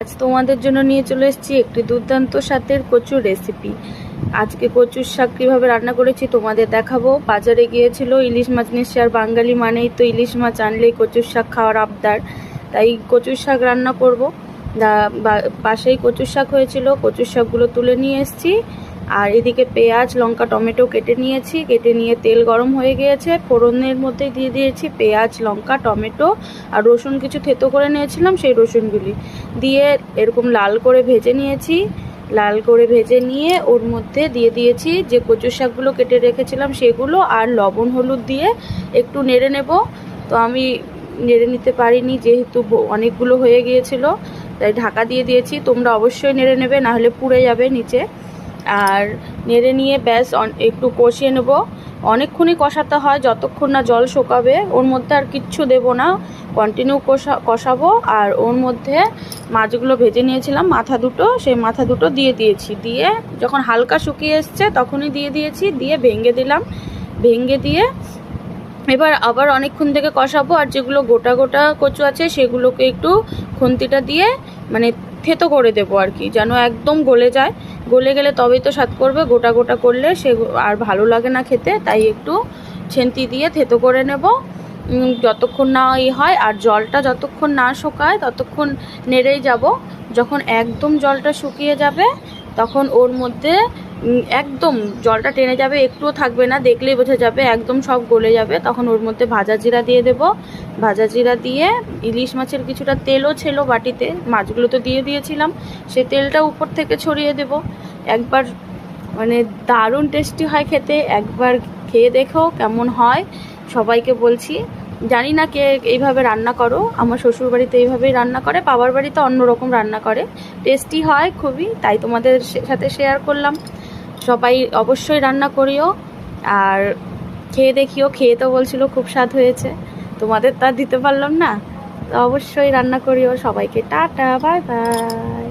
আজ তোমাদের জন্য নিয়ে চলে এসেছি একটি দুর্দান্ত স্বাদের কচুর রেসিপি। আজকে কচুর শাক কীভাবে রান্না করেছি তোমাদের দেখাবো। বাজারে গিয়েছিল ইলিশ মাছ নিয়ে এসেছি, আর বাঙালি মানেই তো ইলিশ মাছ আনলেই কচুর শাক খাওয়ার আবদার, তাই কচুর শাক রান্না করব। পাশেই কচুর শাক হয়েছিল, কচুর শাকগুলো তুলে নিয়ে এসেছি। আর এদিকে পেঁয়াজ লঙ্কা টমেটো কেটে নিয়েছি, কেটে নিয়ে তেল গরম হয়ে গিয়েছে, ফোড়নের মধ্যে দিয়ে দিয়েছি পেঁয়াজ লঙ্কা টমেটো আর রসুন কিছু থেতো করে নিয়েছিলাম, সেই রসুনগুলি দিয়ে এরকম লাল করে ভেজে নিয়েছি। লাল করে ভেজে নিয়ে ওর মধ্যে দিয়ে দিয়েছি যে কচুর শাকগুলো কেটে রেখেছিলাম সেগুলো, আর লবণ হলুদ দিয়ে একটু নেড়ে নেব। তো আমি নেড়ে নিতে পারিনি যেহেতু অনেকগুলো হয়ে গিয়েছিল, তাই ঢাকা দিয়ে দিয়েছি। তোমরা অবশ্যই নেড়ে নেবে, নাহলে পুড়ে যাবে নিচে। আর নেড়ে নিয়ে ব্যাস একটু কষিয়ে নেব। অনেকক্ষণই কষাতে হয়, যতক্ষণ না জল শুকাবে। ওর মধ্যে আর কিচ্ছু দেব না, কন্টিনিউ কষাবো। আর ওর মধ্যে মাছগুলো ভেজে নিয়েছিলাম মাথা দুটো, সেই মাথা দুটো দিয়ে দিয়েছি। দিয়ে যখন হালকা শুকিয়ে এসছে তখনই দিয়ে দিয়েছি, দিয়ে ভেঙে দিলাম। ভেঙে দিয়ে এবার আবার অনেকক্ষণ থেকে কষাবো। আর যেগুলো গোটা গোটা কচু আছে সেগুলোকে একটু খুন্তিটা দিয়ে মানে থেতো করে দেবো আর কি, যেন একদম গলে যায়। গলে গেলে তবেই তো স্বাদ করবে, গোটা গোটা করলে সে আর ভালো লাগে না খেতে। তাই একটু ছেন্তি দিয়ে থেতো করে নেব যতক্ষণ না হয়। আর জলটা যতক্ষণ না শুকায় ততক্ষণ নেড়েই যাব। যখন একদম জলটা শুকিয়ে যাবে তখন ওর মধ্যে একদম জলটা টেনে যাবে, একটুও থাকবে না, দেখলেই বোঝা যাবে একদম সব গলে যাবে। তখন ওর মধ্যে ভাজা জিরা দিয়ে দেব। ভাজা জিরা দিয়ে ইলিশ মাছের কিছুটা তেলও ছিল বাটিতে, মাছগুলো তো দিয়ে দিয়েছিলাম, সে তেলটা উপর থেকে ছড়িয়ে দেব। একবার মানে দারুণ টেস্টি হয় খেতে, একবার খেয়ে দেখো কেমন হয়। সবাইকে বলছি, জানি না কে এইভাবে রান্না করো, আমার শ্বশুরবাড়িতে এইভাবেই রান্না করে, বাবার বাড়িতে অন্যরকম রান্না করে, টেস্টি হয় খুবই, তাই তোমাদের সাথে শেয়ার করলাম। সবাই অবশ্যই রান্না করিও আর খেয়ে দেখিও। খেয়ে তো বলছিল খুব স্বাদ হয়েছে, তোমাদের তা দিতে পারলাম না, তো অবশ্যই রান্না করিও। সবাইকে টাটা, বাই বাই।